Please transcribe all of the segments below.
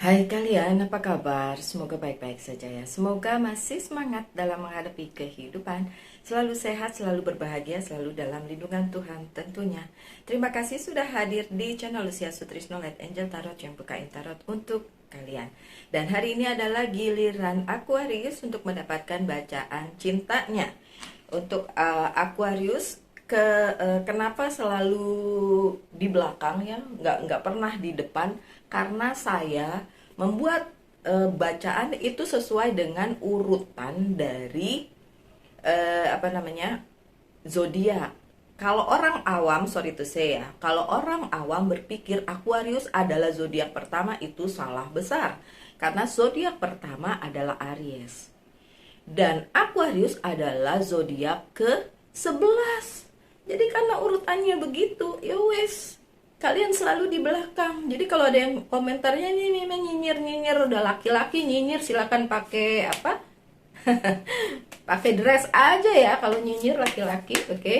Hai kalian, apa kabar? Semoga baik-baik saja ya. Semoga masih semangat dalam menghadapi kehidupan. Selalu sehat, selalu berbahagia, selalu dalam lindungan Tuhan tentunya. Terima kasih sudah hadir di channel Lucia Sutrisno Light Angel Tarot yang bukain tarot untuk kalian. Dan hari ini adalah giliran Aquarius untuk mendapatkan bacaan cintanya. Untuk Aquarius, kenapa selalu di belakang ya, nggak pernah di depan, karena saya membuat bacaan itu sesuai dengan urutan dari apa namanya, zodiak. Kalau orang awam, sorry to say ya, kalau orang awam berpikir Aquarius adalah zodiak pertama, itu salah besar, karena zodiak pertama adalah Aries dan Aquarius adalah zodiak ke-11. Jadi karena urutannya begitu, ya wes, kalian selalu di belakang. Jadi kalau ada yang komentarnya ini nyinyir udah laki-laki nyinyir, silakan pakai apa? Pakai dress aja ya kalau nyinyir laki-laki, oke?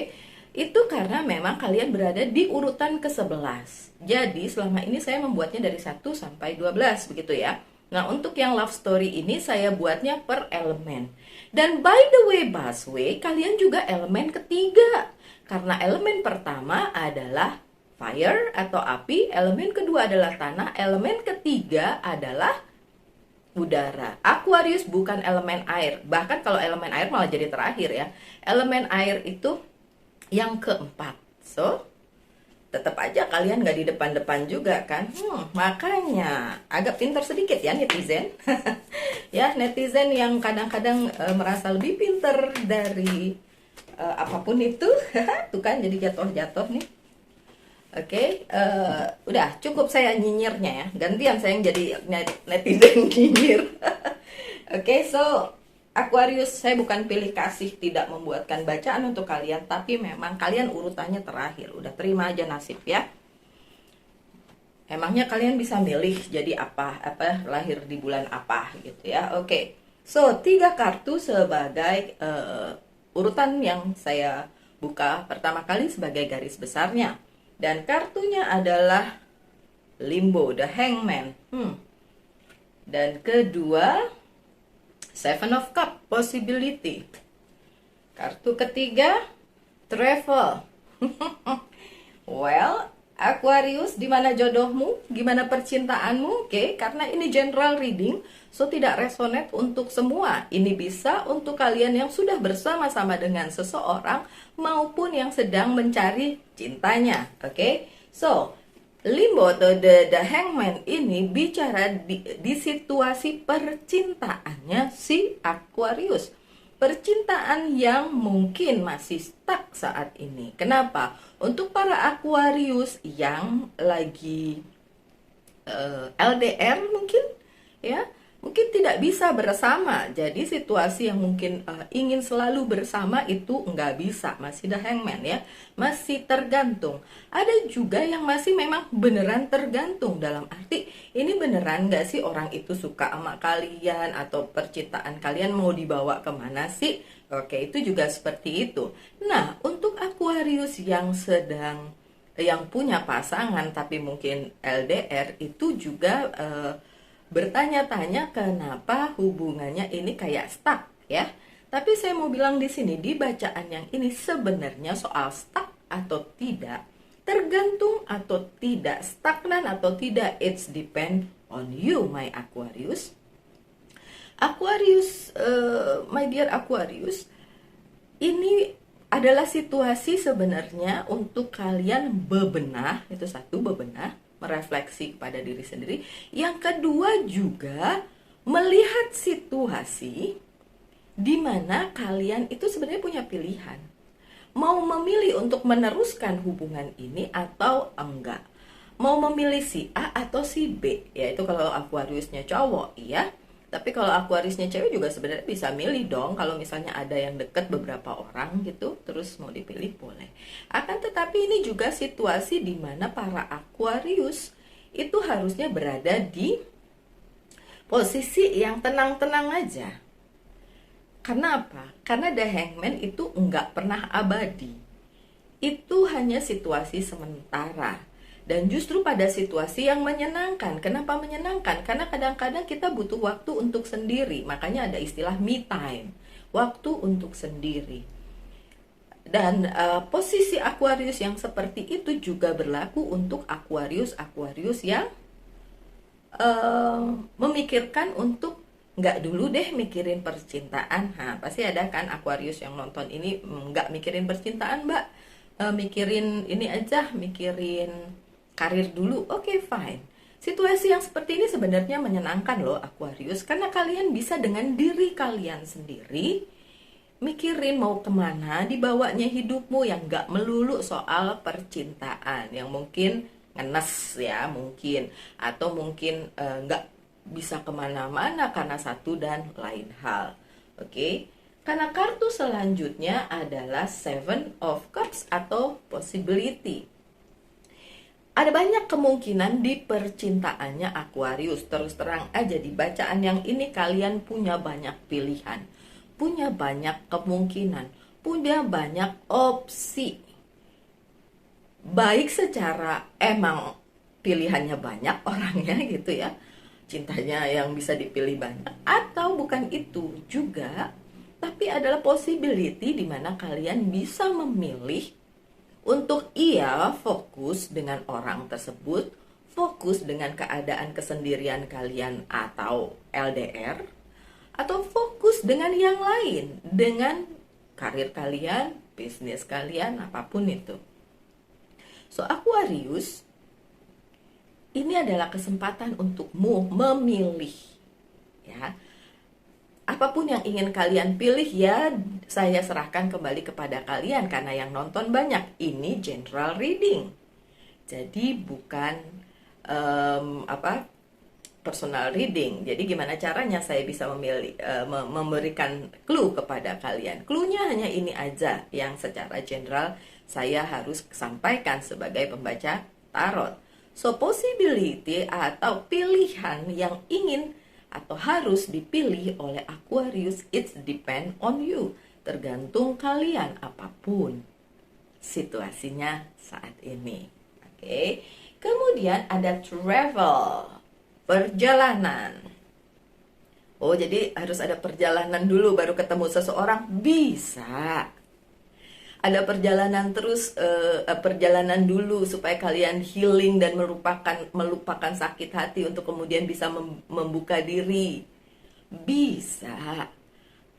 Itu karena memang kalian berada di urutan ke-11. Jadi selama ini saya membuatnya dari 1 sampai 12 begitu ya. Nah, untuk yang love story ini saya buatnya per elemen. Dan by the way, busway, kalian juga elemen ketiga. Karena elemen pertama adalah fire atau api, elemen kedua adalah tanah, elemen ketiga adalah udara. Aquarius bukan elemen air. Bahkan kalau elemen air malah jadi terakhir ya. Elemen air itu yang keempat. So, tetap aja kalian nggak di depan-depan juga kan. Makanya agak pintar sedikit ya netizen. Ya, netizen yang kadang-kadang merasa lebih pintar dari apapun itu. Tuh kan jadi jatuh-jatuh nih. Oke, udah cukup saya nyinyirnya ya. Gantian saya yang jadi netizen nyinyir. Oke, so Aquarius, saya bukan pilih kasih tidak membuatkan bacaan untuk kalian, tapi memang kalian urutannya terakhir. Udah terima aja nasib ya. Emangnya kalian bisa milih jadi apa lahir di bulan apa gitu ya. Oke. So, 3 kartu sebagai urutan yang saya buka pertama kali sebagai garis besarnya. Dan kartunya adalah Limbo, The Hangman. Dan kedua, Seven of Cup, Possibility. Kartu ketiga, Travel. Well, Aquarius, di mana jodohmu? Gimana percintaanmu? Oke, karena ini general reading, so tidak resonate untuk semua. Ini bisa untuk kalian yang sudah bersama-sama dengan seseorang maupun yang sedang mencari cintanya. Oke, so Limbo atau the Hangman ini bicara di situasi percintaannya si Aquarius. Percintaan yang mungkin masih stuck saat ini. Kenapa? Untuk para Aquarius yang lagi LDR mungkin ya, mungkin tidak bisa bersama. Jadi situasi yang mungkin ingin selalu bersama itu nggak bisa. Masih The Hangman ya, masih tergantung. Ada juga yang masih memang beneran tergantung, dalam arti ini beneran nggak sih orang itu suka sama kalian, atau percintaan kalian mau dibawa kemana sih. Oke, itu juga seperti itu. Nah, untuk Aquarius yang punya pasangan tapi mungkin LDR, itu juga bertanya-tanya kenapa hubungannya ini kayak stuck ya. Tapi saya mau bilang di sini, di bacaan yang ini sebenarnya soal stuck atau tidak, tergantung atau tidak, stagnan atau tidak, it's depend on you my Aquarius. Aquarius, my dear Aquarius, ini adalah situasi sebenarnya untuk kalian bebenah, itu satu, bebenah, merefleksi kepada diri sendiri. Yang kedua juga melihat situasi di mana kalian itu sebenarnya punya pilihan. Mau memilih untuk meneruskan hubungan ini atau enggak. Mau memilih si A atau si B. Yaitu kalau Aquariusnya cowok ya. Tapi kalau Aquariusnya cewek juga sebenarnya bisa milih dong. Kalau misalnya ada yang deket beberapa orang gitu, terus mau dipilih boleh. Akan tetapi ini juga situasi di mana para Aquarius itu harusnya berada di posisi yang tenang-tenang aja. Karena apa? Karena The Hangman itu nggak pernah abadi. Itu hanya situasi sementara. Dan justru pada situasi yang menyenangkan. Kenapa menyenangkan? Karena kadang-kadang kita butuh waktu untuk sendiri. Makanya ada istilah me time, waktu untuk sendiri. Dan posisi Aquarius yang seperti itu juga berlaku untuk Aquarius yang memikirkan untuk nggak dulu deh mikirin percintaan. Pasti ada kan Aquarius yang nonton ini, nggak mikirin percintaan mbak, mikirin ini aja, mikirin karir dulu. Oke, fine. Situasi yang seperti ini sebenarnya menyenangkan loh Aquarius, karena kalian bisa dengan diri kalian sendiri mikirin mau kemana dibawanya hidupmu, yang gak melulu soal percintaan, yang mungkin ngenes ya mungkin, atau mungkin gak bisa kemana-mana karena satu dan lain hal. Oke. Karena kartu selanjutnya adalah Seven of Cups atau possibility. Ada banyak kemungkinan di percintaannya Aquarius. Terus terang aja, di bacaan yang ini kalian punya banyak pilihan, punya banyak kemungkinan, punya banyak opsi. Baik secara emang pilihannya banyak orangnya gitu ya, cintanya yang bisa dipilih banyak, atau bukan itu juga, tapi adalah possibility di mana kalian bisa memilih untuk fokus dengan orang tersebut, fokus dengan keadaan kesendirian kalian atau LDR, atau fokus dengan yang lain, dengan karir kalian, bisnis kalian, apapun itu. So Aquarius, ini adalah kesempatan untukmu memilih, ya. Apapun yang ingin kalian pilih ya, saya serahkan kembali kepada kalian, karena yang nonton banyak. Ini general reading, jadi bukan personal reading. Jadi gimana caranya saya bisa memilih, memberikan clue kepada kalian. Cluenya hanya ini aja yang secara general saya harus sampaikan sebagai pembaca tarot. So possibility atau pilihan yang ingin atau harus dipilih oleh Aquarius, it's depend on you. Tergantung kalian apapun situasinya saat ini. Oke. Kemudian ada travel, perjalanan. Oh, jadi harus ada perjalanan dulu baru ketemu seseorang? Bisa. Ada perjalanan terus, perjalanan dulu supaya kalian healing dan melupakan sakit hati untuk kemudian bisa membuka diri. Bisa.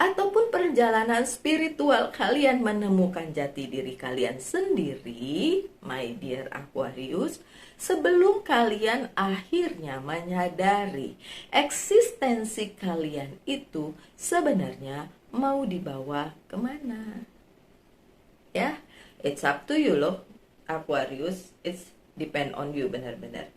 Ataupun perjalanan spiritual, kalian menemukan jati diri kalian sendiri, my dear Aquarius, sebelum kalian akhirnya menyadari eksistensi kalian itu sebenarnya mau dibawa kemana. Ya, it's up to you loh, Aquarius. It's depend on you benar-benar.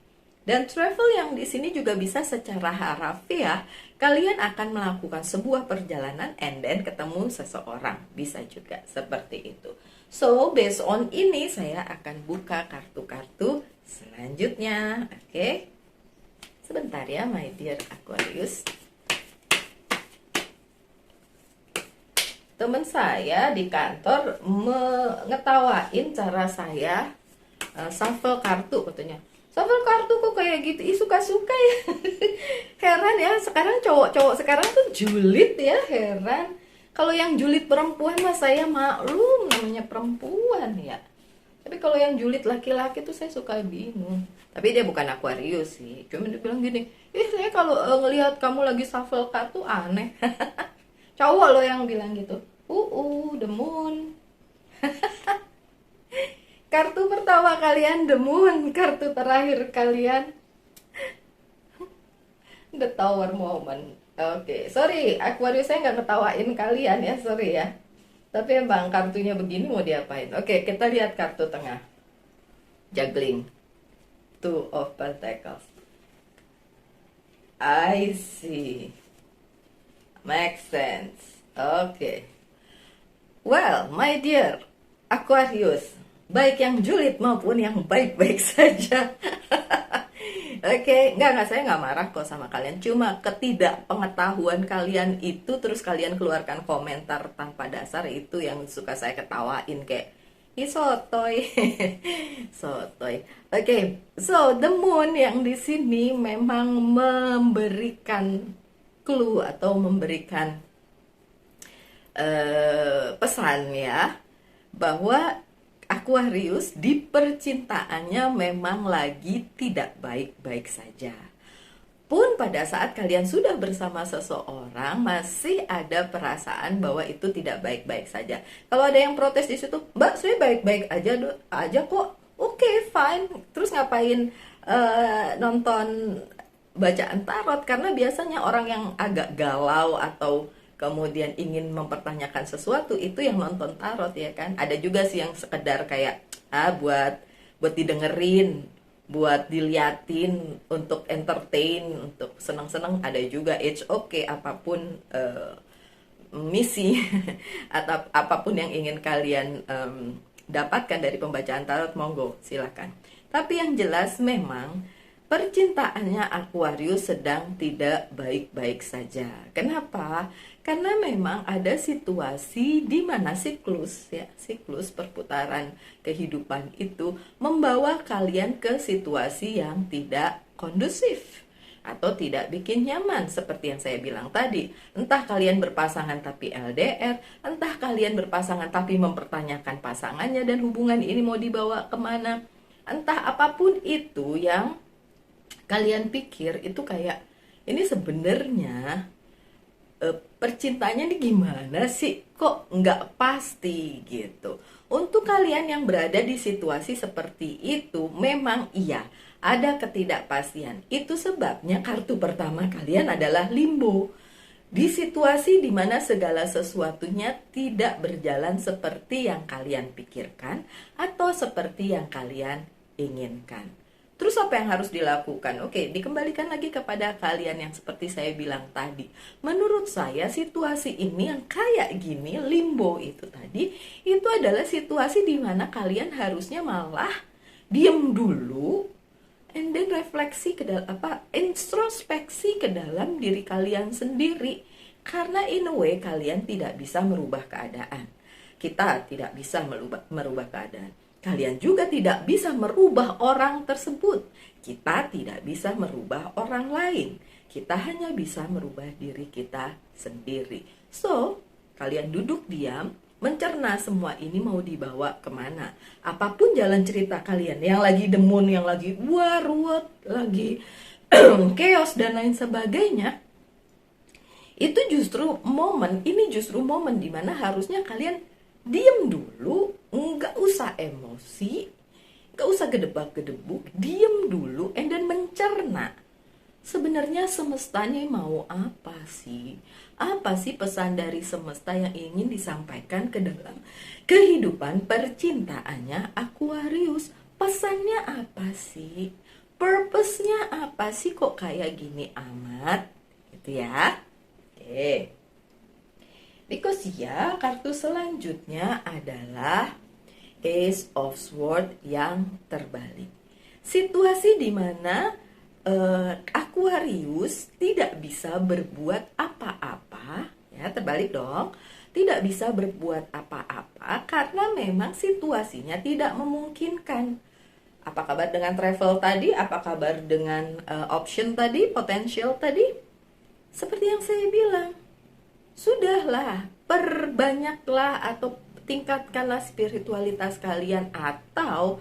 Dan travel yang di sini juga bisa secara harafiah, kalian akan melakukan sebuah perjalanan and then ketemu seseorang, bisa juga seperti itu. So, based on ini saya akan buka kartu-kartu selanjutnya. Oke. Sebentar ya, my dear Aquarius. Teman saya di kantor ngetawain cara saya shuffle kartu, katanya. Shuffle kartu kok kayak gitu? Suka-suka ya. Heran ya, sekarang cowok-cowok sekarang tuh julid ya, heran. Kalau yang julid perempuan mah saya maklum, namanya perempuan ya. Tapi kalau yang julid laki-laki tuh saya suka bingung. Tapi dia bukan Aquarius sih. Cuma dia bilang gini, saya kalau ngelihat kamu lagi shuffle kartu aneh. Cowok lo yang bilang gitu. The moon. Kartu pertama kalian the moon, kartu terakhir kalian the tower moment. Oke, sorry Aquarius, saya nggak ketawain kalian ya, sorry ya. Tapi emang kartunya begini mau diapain. Oke, kita lihat kartu tengah. Juggling. Two of Pentacles. I see. Makes sense. Oke. Well, my dear Aquarius, baik yang julid maupun yang baik-baik saja. Oke, enggak, saya nggak marah kok sama kalian. Cuma ketidakpengetahuan kalian itu terus kalian keluarkan komentar tanpa dasar, itu yang suka saya ketawain. Kayak Ih, sotoy. Sotoy. Oke, so the moon yang di sini memang memberikan clue atau memberikan pesan ya, bahwa Aquarius di percintaannya memang lagi tidak baik-baik saja. Pun pada saat kalian sudah bersama seseorang, masih ada perasaan bahwa itu tidak baik-baik saja. Kalau ada yang protes di situ, Mbak, saya baik-baik aja kok. Oke, fine. Terus ngapain nonton bacaan tarot? Karena biasanya orang yang agak galau atau kemudian ingin mempertanyakan sesuatu itu yang nonton tarot, ya kan. Ada juga sih yang sekedar kayak buat didengerin, buat diliatin, untuk entertain, untuk senang-senang. Ada juga, it's okay, apapun misi atau apapun yang ingin kalian dapatkan dari pembacaan tarot, monggo silakan. Tapi yang jelas memang percintaannya Aquarius sedang tidak baik-baik saja. Kenapa? Karena memang ada situasi di mana siklus perputaran kehidupan itu membawa kalian ke situasi yang tidak kondusif atau tidak bikin nyaman, seperti yang saya bilang tadi. Entah kalian berpasangan tapi LDR, entah kalian berpasangan tapi mempertanyakan pasangannya dan hubungan ini mau dibawa kemana. Entah apapun itu yang kalian pikir itu kayak, ini sebenarnya percintaannya ini gimana sih, kok nggak pasti gitu. Untuk kalian yang berada di situasi seperti itu, memang iya ada ketidakpastian. Itu sebabnya kartu pertama kalian adalah limbo. Di situasi dimana segala sesuatunya tidak berjalan seperti yang kalian pikirkan atau seperti yang kalian inginkan. Terus apa yang harus dilakukan? Oke, dikembalikan lagi kepada kalian yang seperti saya bilang tadi. Menurut saya situasi ini yang kayak gini, limbo itu tadi, itu adalah situasi di mana kalian harusnya malah diem dulu, and then refleksi ke dalam introspeksi ke dalam diri kalian sendiri. Karena in a way kalian tidak bisa merubah keadaan. Kita tidak bisa merubah keadaan. Kalian juga tidak bisa merubah orang tersebut. Kita tidak bisa merubah orang lain. Kita hanya bisa merubah diri kita sendiri. So, kalian duduk diam, mencerna semua ini mau dibawa kemana. Apapun jalan cerita kalian, yang lagi demun, yang lagi ruwet, lagi chaos dan lain sebagainya, itu justru momen dimana harusnya kalian diem dulu, nggak usah emosi, nggak usah gedebak-gedebuk, diem dulu, and then mencerna. Sebenarnya semesta ini mau apa sih? Apa sih pesan dari semesta yang ingin disampaikan ke dalam kehidupan percintaannya Aquarius? Pesannya apa sih? Purpose-nya apa sih kok kayak gini amat? Gitu ya. Oke. Because ya, kartu selanjutnya adalah Ace of Swords yang terbalik. Situasi di mana Aquarius tidak bisa berbuat apa-apa, ya terbalik dong. Tidak bisa berbuat apa-apa karena memang situasinya tidak memungkinkan. Apa kabar dengan travel tadi? Apa kabar dengan option tadi, potential tadi? Seperti yang saya bilang, sudahlah, perbanyaklah atau tingkatkanlah spiritualitas kalian, atau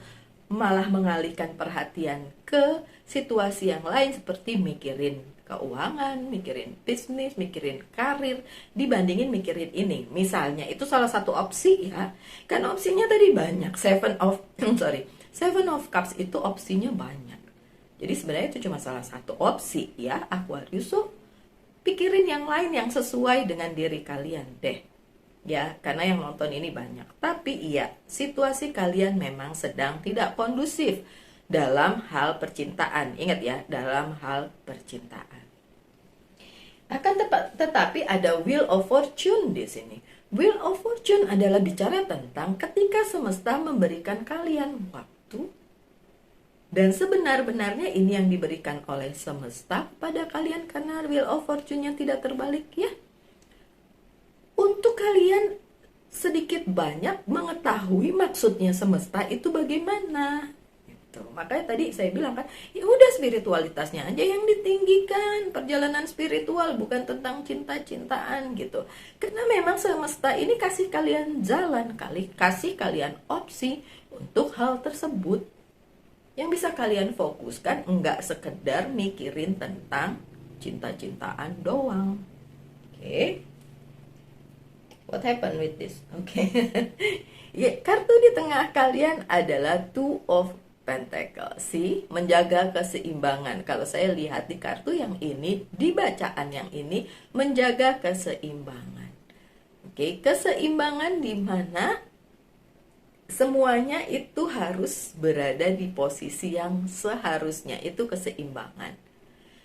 malah mengalihkan perhatian ke situasi yang lain seperti mikirin keuangan, mikirin bisnis, mikirin karir, dibandingin mikirin ini. Misalnya, itu salah satu opsi ya. Kan opsinya tadi banyak. Seven of Cups itu opsinya banyak. Jadi sebenarnya itu cuma salah satu opsi ya, Aquarius. So, pikirin yang lain yang sesuai dengan diri kalian deh. Ya, karena yang nonton ini banyak. Tapi iya, situasi kalian memang sedang tidak kondusif dalam hal percintaan. Ingat ya, dalam hal percintaan. Tetapi ada Wheel of Fortune di sini. Wheel of Fortune adalah bicara tentang ketika semesta memberikan kalian waktu, dan sebenar-benarnya ini yang diberikan oleh semesta pada kalian, karena Wheel of Fortune-nya tidak terbalik ya. Untuk kalian sedikit banyak mengetahui maksudnya semesta itu bagaimana. Gitu. Makanya tadi saya bilang kan, ya udah spiritualitasnya aja yang ditinggikan, perjalanan spiritual bukan tentang cinta-cintaan gitu. Karena memang semesta ini kasih kalian jalan, kasih kalian opsi untuk hal tersebut. Yang bisa kalian fokuskan enggak sekedar mikirin tentang cinta-cintaan doang. Oke. What happened with this? Oke. Ya, kartu di tengah kalian adalah Two of Pentacles. Si menjaga keseimbangan. Kalau saya lihat di kartu yang ini, di bacaan yang ini, menjaga keseimbangan. Oke, keseimbangan di mana semuanya itu harus berada di posisi yang seharusnya, itu keseimbangan.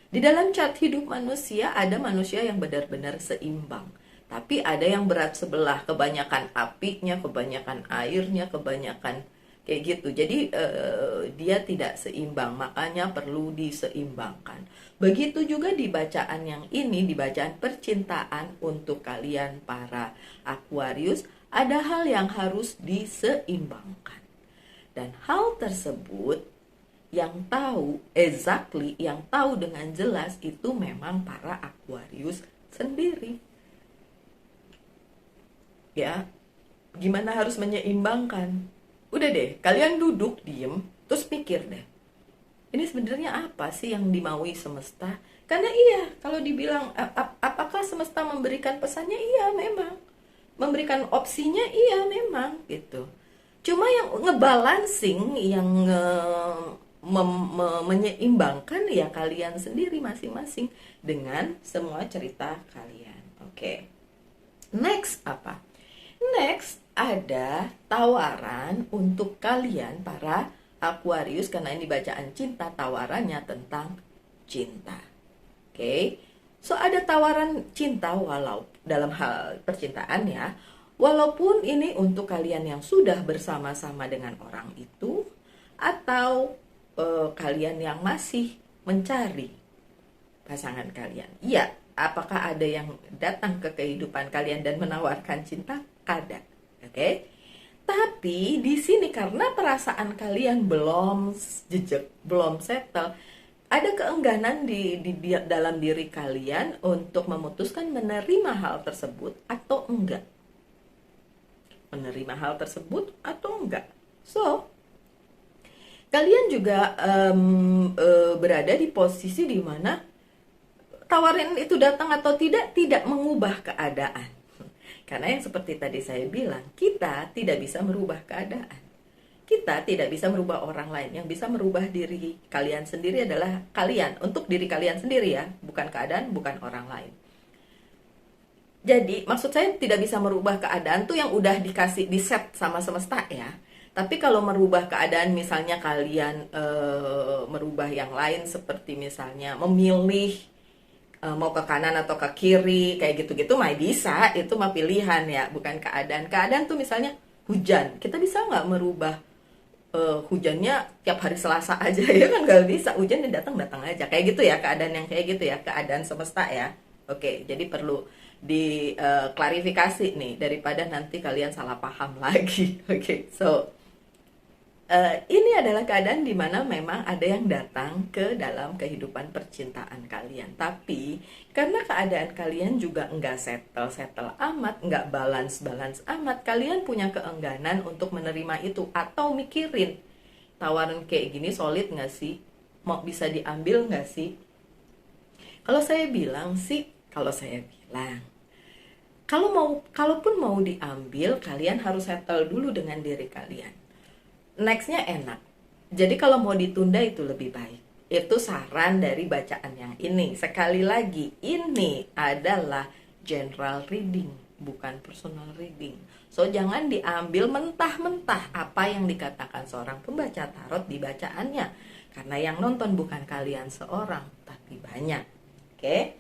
Di dalam chart hidup manusia, ada manusia yang benar-benar seimbang. Tapi ada yang berat sebelah, kebanyakan apinya, kebanyakan airnya, kebanyakan kayak gitu. Jadi dia tidak seimbang, makanya perlu diseimbangkan. Begitu juga di bacaan yang ini, di bacaan percintaan untuk kalian para Aquarius, ada hal yang harus diseimbangkan. Dan hal tersebut yang tahu exactly, yang tahu dengan jelas itu memang para Aquarius sendiri. Ya, gimana harus menyeimbangkan? Udah deh, kalian duduk diem, terus pikir deh, ini sebenarnya apa sih yang dimaui semesta? Karena iya, kalau dibilang apakah semesta memberikan pesannya? Iya, memang. Memberikan opsinya? Iya, memang gitu. Cuma yang ngebalancing, yang menyeimbangkan ya kalian sendiri masing-masing dengan semua cerita kalian. Oke. Next apa? Next ada tawaran untuk kalian para Aquarius, karena ini bacaan cinta, tawarannya tentang cinta. Oke. So ada tawaran cinta walau dalam hal percintaan ya. Walaupun ini untuk kalian yang sudah bersama-sama dengan orang itu, atau kalian yang masih mencari pasangan kalian. Iya, apakah ada yang datang ke kehidupan kalian dan menawarkan cinta? Ada, oke? Tapi di sini karena perasaan kalian belum jejak, belum settle, ada keengganan di dalam diri kalian untuk memutuskan menerima hal tersebut atau enggak. Menerima hal tersebut atau enggak. So, kalian juga berada di posisi di mana tawaran itu datang atau tidak mengubah keadaan. Karena yang seperti tadi saya bilang, kita tidak bisa merubah keadaan. Kita tidak bisa merubah orang lain. Yang bisa merubah diri kalian sendiri adalah kalian. Untuk diri kalian sendiri ya, bukan keadaan, bukan orang lain. Jadi, maksud saya tidak bisa merubah keadaan tuh yang udah dikasih, di set sama semesta ya. Tapi kalau merubah keadaan, misalnya kalian merubah yang lain, seperti misalnya memilih mau ke kanan atau ke kiri, kayak gitu-gitu mah bisa, itu mah pilihan ya, bukan keadaan. Keadaan tuh misalnya hujan, kita bisa nggak merubah hujannya tiap hari Selasa aja ya kan, nggak bisa, hujannya datang aja, kayak gitu ya, keadaan yang kayak gitu ya, keadaan semesta ya. Oke, jadi perlu diklarifikasi nih daripada nanti kalian salah paham lagi. Oke, so ini adalah keadaan di mana memang ada yang datang ke dalam kehidupan percintaan kalian. Tapi karena keadaan kalian juga nggak settle amat, nggak balance amat, kalian punya keengganan untuk menerima itu atau mikirin tawaran kayak gini solid nggak sih, mau bisa diambil nggak sih? Kalau saya bilang kalaupun mau diambil, kalian harus settle dulu dengan diri kalian. Nextnya enak. Jadi kalau mau ditunda itu lebih baik. Itu saran dari bacaan yang ini. Sekali lagi, ini adalah general reading, bukan personal reading. So jangan diambil mentah-mentah apa yang dikatakan seorang pembaca tarot di bacaannya. Karena yang nonton bukan kalian seorang, tapi banyak. Oke?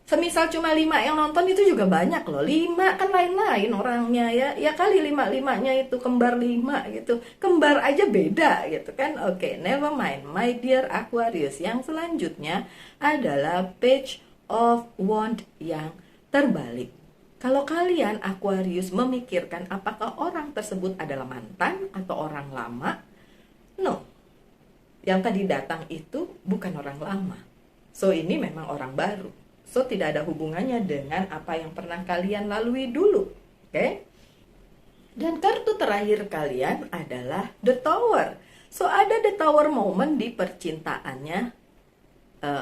Semisal cuma 5 yang nonton itu juga banyak loh. 5 kan lain-lain orangnya ya. Ya kali 5-5-nya itu kembar 5 gitu. Kembar aja beda gitu kan. Oke, never mind. My dear Aquarius, yang selanjutnya adalah Page of Wands yang terbalik. Kalau kalian Aquarius memikirkan apakah orang tersebut adalah mantan atau orang lama, no. Yang tadi datang itu bukan orang lama. So ini memang orang baru. So tidak ada hubungannya dengan apa yang pernah kalian lalui dulu. Oke? Dan kartu terakhir kalian adalah The Tower. So ada The Tower moment di percintaannya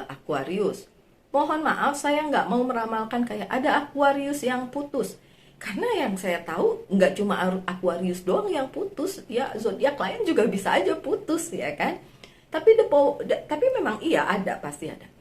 Aquarius. Mohon maaf, saya nggak mau meramalkan kayak ada Aquarius yang putus. Karena yang saya tahu nggak cuma Aquarius doang yang putus, ya zodiak lain juga bisa aja putus, ya kan? Tapi memang iya ada, pasti ada.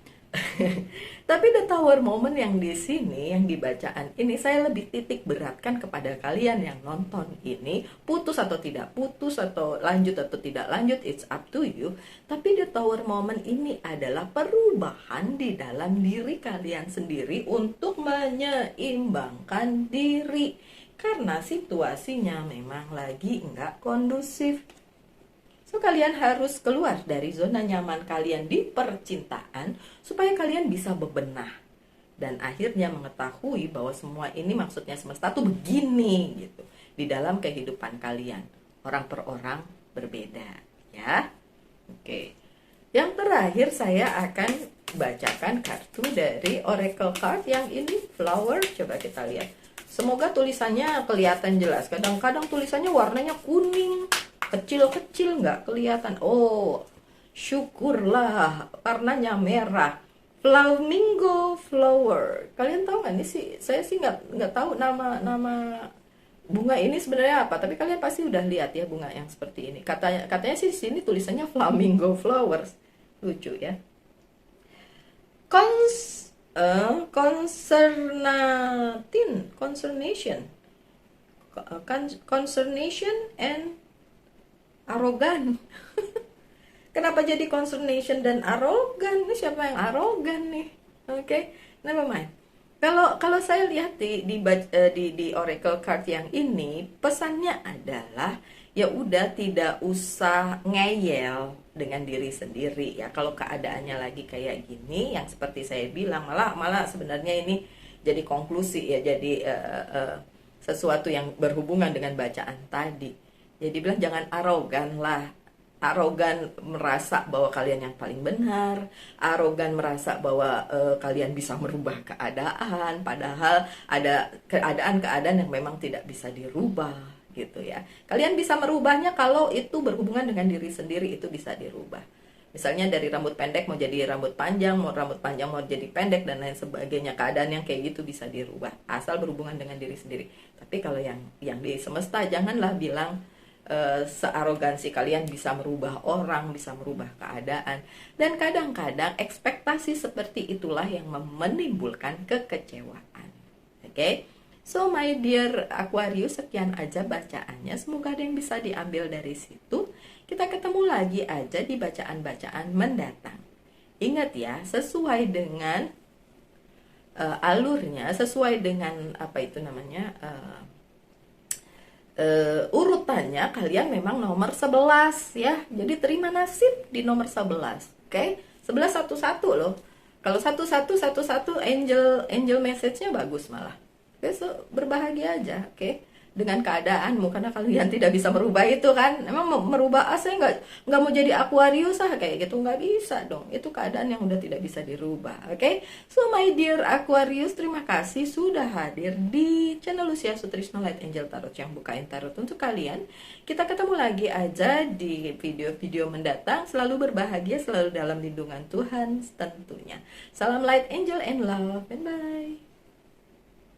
Tapi the tower moment yang di sini, yang di bacaan ini, saya lebih titik beratkan kepada kalian yang nonton ini, putus atau tidak putus, atau lanjut atau tidak lanjut, it's up to you. Tapi the tower moment ini adalah perubahan di dalam diri kalian sendiri untuk menyeimbangkan diri. Karena situasinya memang lagi nggak kondusif. So, kalian harus keluar dari zona nyaman kalian di percintaan supaya kalian bisa bebenah dan akhirnya mengetahui bahwa semua ini maksudnya semesta tuh begini gitu di dalam kehidupan kalian. Orang per orang berbeda, ya. Oke. Yang terakhir saya akan bacakan kartu dari Oracle card yang ini, Flower. Coba kita lihat. Semoga tulisannya kelihatan jelas. Kadang-kadang tulisannya warnanya kuning, kecil-kecil nggak kelihatan. Oh, syukurlah warnanya merah. Flamingo flower. Kalian tahu nggak nih sih? Saya sih nggak tahu nama bunga ini sebenarnya apa. Tapi kalian pasti udah lihat ya bunga yang seperti ini. Katanya sih di sini tulisannya flamingo flowers. Lucu ya. Concernation and arogan. Kenapa jadi concernation dan arogan? Ini siapa yang arogan nih? Oke, never mind. Kalau saya lihat di Oracle card yang ini, pesannya adalah ya udah tidak usah ngeyel dengan diri sendiri ya. Kalau keadaannya lagi kayak gini, yang seperti saya bilang, malah sebenarnya ini jadi konklusi ya, jadi sesuatu yang berhubungan dengan bacaan tadi. Jadi bilang jangan arogan lah. Arogan merasa bahwa kalian yang paling benar, arogan merasa bahwa kalian bisa merubah keadaan, padahal ada keadaan-keadaan yang memang tidak bisa dirubah gitu ya. Kalian bisa merubahnya kalau itu berhubungan dengan diri sendiri, itu bisa dirubah. Misalnya dari rambut pendek mau jadi rambut panjang, mau rambut panjang mau jadi pendek dan lain sebagainya. Keadaan yang kayak gitu bisa dirubah asal berhubungan dengan diri sendiri. Tapi kalau yang di semesta, janganlah bilang searogansi kalian bisa merubah orang, bisa merubah keadaan. Dan kadang-kadang ekspektasi seperti itulah yang menimbulkan kekecewaan. Oke? So my dear Aquarius, sekian aja bacaannya. Semoga ada yang bisa diambil dari situ. Kita ketemu lagi aja di bacaan-bacaan mendatang. Ingat ya, sesuai dengan alurnya, sesuai dengan apa itu namanya, urutannya kalian memang nomor 11 ya. Jadi terima nasib di nomor 11. Oke? 11 11 loh. Kalau 1111 angel message-nya bagus malah. Oke, so berbahagia aja, oke? Dengan keadaanmu, karena kalian tidak bisa merubah itu kan. Emang merubah saya nggak mau jadi Aquarius kayak gitu, nggak bisa dong. Itu keadaan yang udah tidak bisa dirubah, oke? So my dear Aquarius, terima kasih sudah hadir di channel Lucia Sutrisno Light Angel Tarot yang bukain tarot untuk kalian. Kita ketemu lagi aja di video-video mendatang. Selalu berbahagia, selalu dalam lindungan Tuhan tentunya. Salam Light Angel and Love, and bye.